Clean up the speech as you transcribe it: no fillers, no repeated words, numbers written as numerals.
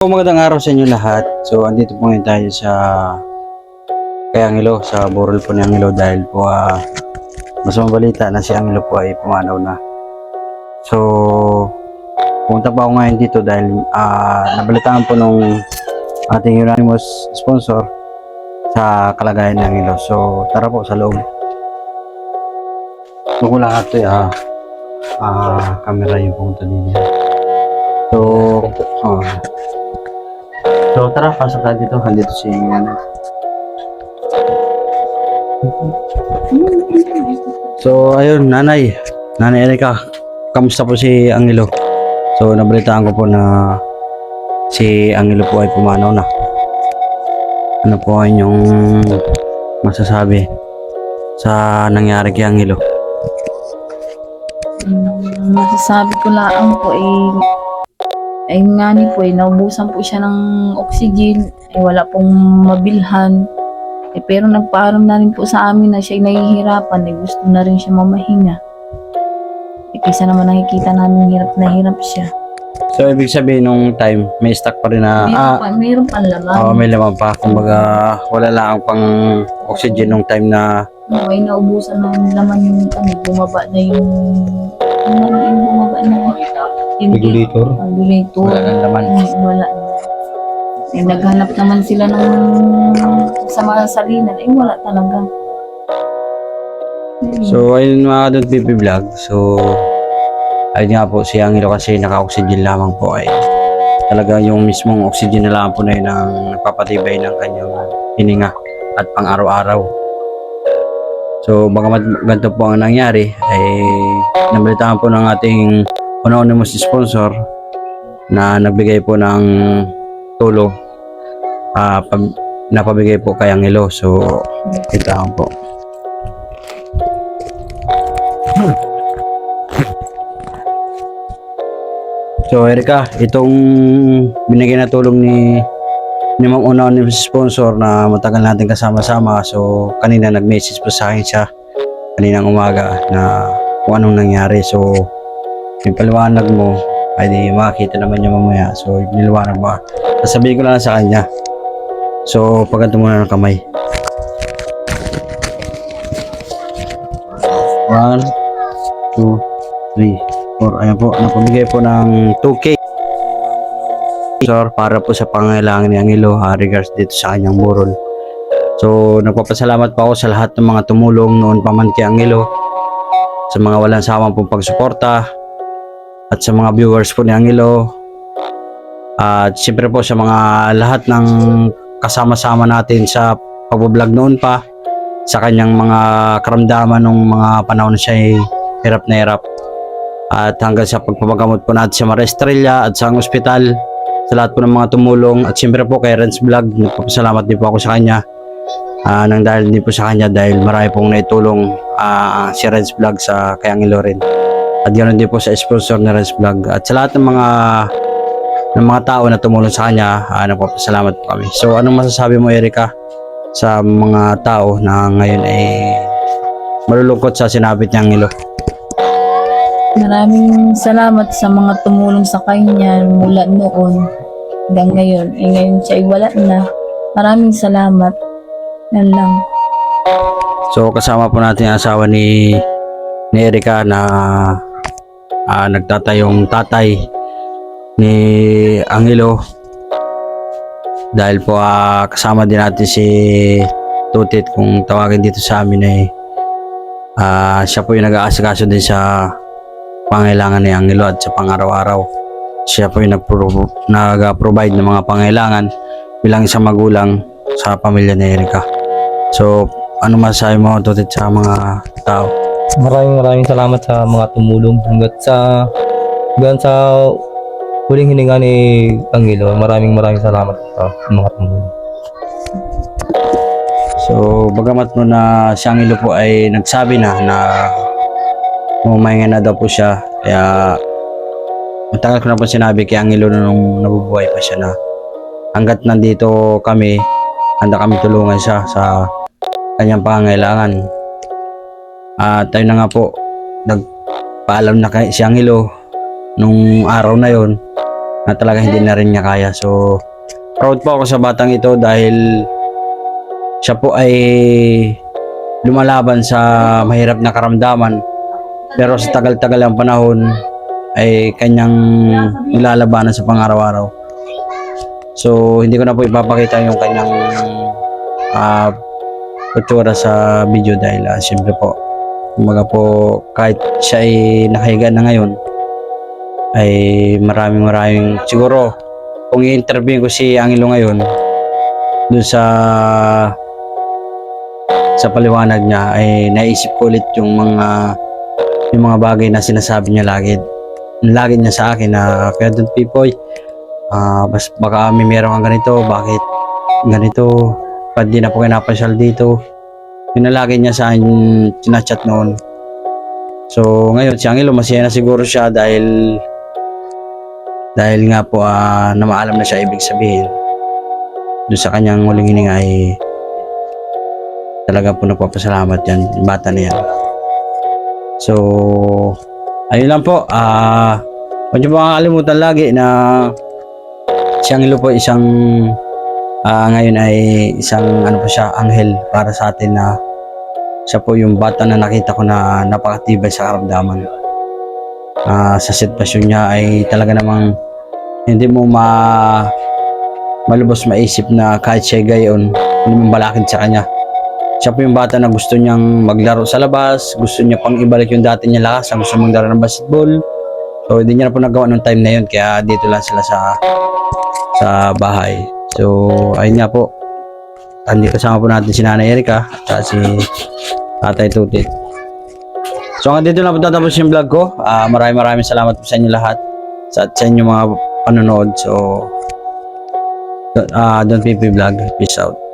Magandang araw sa inyo lahat. So, andito po ngayon tayo sa kay Angelo, sa burol po ni Angelo dahil po mas mabalita na si Angelo po ay pumanaw na. So, pumunta pa ako ngayon dito dahil nabalitaan po nung ating unanimous sponsor sa kalagayan ni Angelo. So, tara po sa loob. Kung wala ito camera yung pumunta dito. So, tara, pasok tayo dito. Handito si So, ayun, Nanay Erika, kamusta po si Angelo? So, nabalitaan ko po na si Angelo po ay pumanaw na. Ano po ang inyong masasabi sa nangyari kay Angelo? Masasabi ko lang po ay nga ni po naubusan po siya ng oxygen, wala pong mabilhan. Pero nagpaalam na rin po sa amin na siya ay nahihirapan, gusto na rin siya mamahinga. Kaysa naman nakikita namin hirap na hirap siya. So, ibig sabihin nung time, may stock pa rin na... Mayroon pa laman. Oo, may laman pa. Kumbaga, wala lang pang oxygen nung time na... Ay naubusan ng laman yung bumaba na yung bumaba na Regulator? Regulator. Wala nang laman. Wala na. Naghanap naman sila ng sa mga salinan. Wala talaga. So, ayun mga Don't Baby Vlog. So, ayun nga po, si Angelo kasi naka-oxygen lamang po ay talaga yung mismong oxygen na lang po na yun ang nagpapatibay ng kanyang hininga at pang araw-araw. So, bagamat ganito po ang nangyari, ay nabalitaan po ng ating anonymous sponsor na nagbigay po ng tulong napabigay po kay Angelo. So, ito po. So, Erika, itong binigay na tulong ni Ma'am anonymous sponsor na matagal natin kasama-sama. So, kanina nag-message po sa akin siya kaninang umaga na kung anong nangyari. So, yung paliwanag mo ay di makakita naman niya mamaya. So, niliwanag ba? Sasabihin ko lang sa kanya. So, pagkanto muna ng kamay. 1, 2, 3, 4. Ayan po, napamigay po ng 2K para po sa pangailangan ni Angelo regards dito sa kanyang burol. So, nagpapasalamat po ako sa lahat ng mga tumulong noon pa man kay Angelo, sa mga walang sawang pong pagsuporta, at sa mga viewers po ni Angelo, at siyempre po sa mga lahat ng kasama-sama natin sa pag-vlog noon pa, sa kanyang mga karamdaman nung mga panahon na siya ay hirap na hirap, at hanggang sa pagpapagamot po natin sa Maria Estrella at sa ospital, sa lahat po ng mga tumulong. At siyempre po kay Renz Vlog, nagpapasalamat din po ako sa kanya nang dahil din po sa kanya dahil marami pong naitulong si Renz Vlog sa kay Angelo rin. At ganoon din po sa sponsor na Renz Vlog at sa lahat ng mga tao na tumulong sa kanya, nagpapasalamat po kami. So, anong masasabi mo, Erika, sa mga tao na ngayon ay malulungkot sa sinabit niya Angelo? Maraming salamat sa mga tumulong sa kanya mula noon hanggang ngayon. Ngayon siya ay wala na. Maraming salamat. Yan lang. So, kasama po natin ang asawa ni Erika na nagtatayong tatay ni Angelo. Dahil po kasama din natin si Tutit, kung tawagin dito sa amin ay siya po yung nag-aasikaso din sa pangailangan ni Angelo at sa pang-araw-araw. Siya po yung nag-provide ng mga pangailangan bilang isang magulang sa pamilya ni Erika. So, ano masasabi mo, Tutit, sa mga tao? Maraming salamat sa mga tumulong hanggang sa huling hininga ni Angelo. Maraming salamat sa mga tumulong. So, bagamat mo na si Angelo po ay nagsabi na umahinga na daw po siya, kaya matagal ko na po sinabi kay Angelo nung nabubuhay pa siya na hanggat nandito kami, handa kami tulungan siya sa kanyang pangangailangan. At tayo na nga po, nagpaalam na kay si Angelo nung araw na yon na talaga hindi na rin niya kaya. So proud po ako sa batang ito dahil siya po ay lumalaban sa mahirap na karamdaman, pero sa tagal-tagal ang panahon ay kanyang nilalabanan sa pang-araw-araw. So hindi ko na po ipapakita yung kanyang kutsura sa video dahil siyempre po, kumbaga po, kahit siya ay nakahiga na ngayon ay maraming siguro kung i-interview ko si Angelo ngayon dun sa paliwanag niya ay naisip ko ulit yung mga bagay na sinasabi niya lagi niya sa akin na kaya Don Pipoy, baka may meron kang ganito, bakit ganito, pag di na po kinapasyal dito. Yun na lagi niya sa akin sinachat noon. So ngayon si Angelo masaya na siguro siya dahil nga po na maalam na siya ibig sabihin doon sa kanyang huling hininga ay talaga po nagpapasalamat yan yung bata na yan. So ayun lang po, huwag niyo po kakalimutan lagi na si Angelo po isang ngayon ay isang ano po siya, anghel para sa atin, na siya po yung bata na nakita ko na napakatibay sa karamdaman. Sa sitwasyon niya ay talaga namang hindi mo malubos maisip na kahit siya gayon, hindi mo balakid sa kanya. Siya po yung bata na gusto niyang maglaro sa labas, gusto niya pang ibalik yung dati niya lakas, gusto maglaro ng basketball. So hindi niya na po nagawa nung time na yun, kaya dito lang sila sa bahay. So ayun nga po, kasama po natin si Nanay Erica at si Tatay Tutit. So hanggang dito lang po tatapos yung vlog ko. Maraming salamat po sa inyo lahat sa inyo mga panonood. So Don Pipoy Vlog, peace out.